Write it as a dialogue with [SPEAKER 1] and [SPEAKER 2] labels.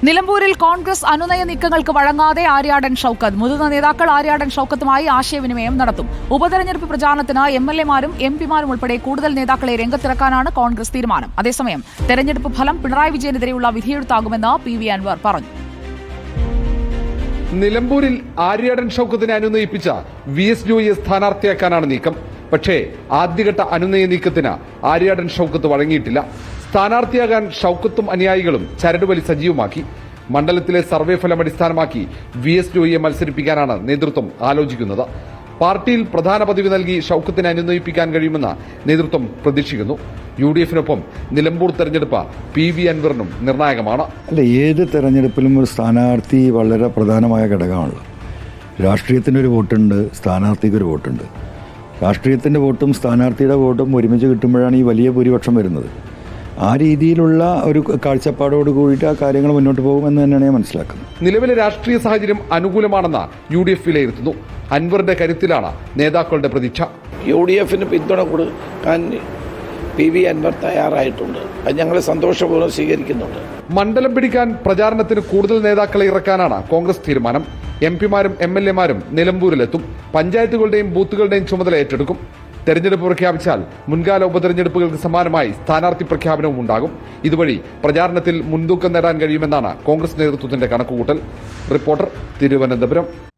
[SPEAKER 1] നിലമ്പൂരിൽ കോൺഗ്രസ് അനുനയ നീക്കങ്ങൾക്ക് വഴങ്ങാതെ ആര്യാടൻ ഷൌക്കത്ത്. മുതിർന്ന നേതാക്കൾ ആര്യാടൻ ഷൌക്കത്തുമായി ആശയവിനിമയം നടത്തും. ഉപതെരഞ്ഞെടുപ്പ് പ്രചാരണത്തിന് എംഎൽഎമാരും എംപിമാരും ഉൾപ്പെടെ കൂടുതൽ നേതാക്കളെ രംഗത്തിറക്കാനാണ് കോൺഗ്രസ് തീരുമാനം. അതേസമയം തെരഞ്ഞെടുപ്പ് ഫലം പിണറായി വിജയനെതിരെയുള്ള വിധിയെഴുത്താകുമെന്ന് PV അൻവർ പറഞ്ഞു.
[SPEAKER 2] നിലമ്പൂരിൽ ആര്യാടൻ ഷൌക്കത്തിനെ അനുനയിപ്പിച്ച VS ജോയിയെ സ്ഥാനാർത്ഥിയാക്കാനാണ് നീക്കം. പക്ഷേ ആദ്യഘട്ട അനുനയ നീക്കത്തിന് ആര്യാടൻ ഷൌക്കത്ത് വഴങ്ങിയിട്ടില്ല. സ്ഥാനാർത്ഥിയാകാൻ ഷൌക്കത്തും അനുയായികളും ചരടുവലി സജീവമാക്കി. മണ്ഡലത്തിലെ സർവേ ഫലം അടിസ്ഥാനമാക്കി VS ജോയിയെ മത്സരിപ്പിക്കാനാണ് നേതൃത്വം ആലോചിക്കുന്നത്. പാർട്ടിയിൽ പ്രധാന പദവി നൽകി ഷൌക്കത്തിനെ അനുനയിപ്പിക്കാൻ കഴിയുമെന്ന് നേതൃത്വം പ്രതീക്ഷിക്കുന്നു. UDF-നൊപ്പം നിലമ്പൂർ തെരഞ്ഞെടുപ്പ് PV അൻവറിനും നിർണായകമാണ്.
[SPEAKER 3] ഏത് തെരഞ്ഞെടുപ്പിലും ഒരു സ്ഥാനാർത്ഥി വളരെ പ്രധാനമായ ഘടകമാണല്ലോ. രാഷ്ട്രീയത്തിനൊരു വോട്ടുണ്ട്, സ്ഥാനാർത്ഥിക്കൊരു വോട്ടുണ്ട്. രാഷ്ട്രീയത്തിൻ്റെ വോട്ടും സ്ഥാനാർത്ഥിയുടെ വോട്ടും ഒരുമിച്ച് കിട്ടുമ്പോഴാണ് ഈ വലിയ ഭൂരിപക്ഷം വരുന്നത്. ആ രീതിയിലുള്ള ഒരു കാഴ്ചപ്പാടോട് കൂടിയിട്ട് ആ കാര്യങ്ങൾ മുന്നോട്ട് പോകുമെന്ന് തന്നെയാണ് ഞാൻ മനസ്സിലാക്കുന്നത്.
[SPEAKER 2] നിലവിലെ രാഷ്ട്രീയ സാഹചര്യം അനുകൂലമാണെന്ന് UDF വിലയിരുത്തുന്നു. അൻവറിന്റെ കരുത്തിലാണ് നേതാക്കളുടെ പ്രതീക്ഷ.
[SPEAKER 4] UDF-ന് പിന്തുണ കൊടുക്കാൻ PV അൻവർ തയ്യാറായിട്ടുണ്ട്. അത് ഞങ്ങൾ സന്തോഷപൂർവ്വം സ്വീകരിക്കുന്നുണ്ട്.
[SPEAKER 2] മണ്ഡലം പിടിക്കാൻ പ്രചാരണത്തിന് കൂടുതൽ നേതാക്കളെ ഇറക്കാനാണ് കോൺഗ്രസ് തീരുമാനം. MPമാരും MLAമാരും നിലമ്പൂരിലെത്തും. പഞ്ചായത്തുകളുടെയും ബൂത്തുകളുടെയും ചുമതല ഏറ്റെടുക്കും. തെരഞ്ഞെടുപ്പ് പ്രഖ്യാപിച്ചാൽ മുൻകാല ഉപതെരഞ്ഞെടുപ്പുകൾക്ക് സമാനമായി സ്ഥാനാർത്ഥി പ്രഖ്യാപനവും ഉണ്ടാകും. ഇതുവഴി പ്രചാരണത്തിൽ മുൻതൂക്കം നേടാൻ കഴിയുമെന്നാണ് കോൺഗ്രസ് നേതൃത്വത്തിന്റെ കണക്കുകൂട്ടൽ. റിപ്പോർട്ടർ, തിരുവനന്തപുരം.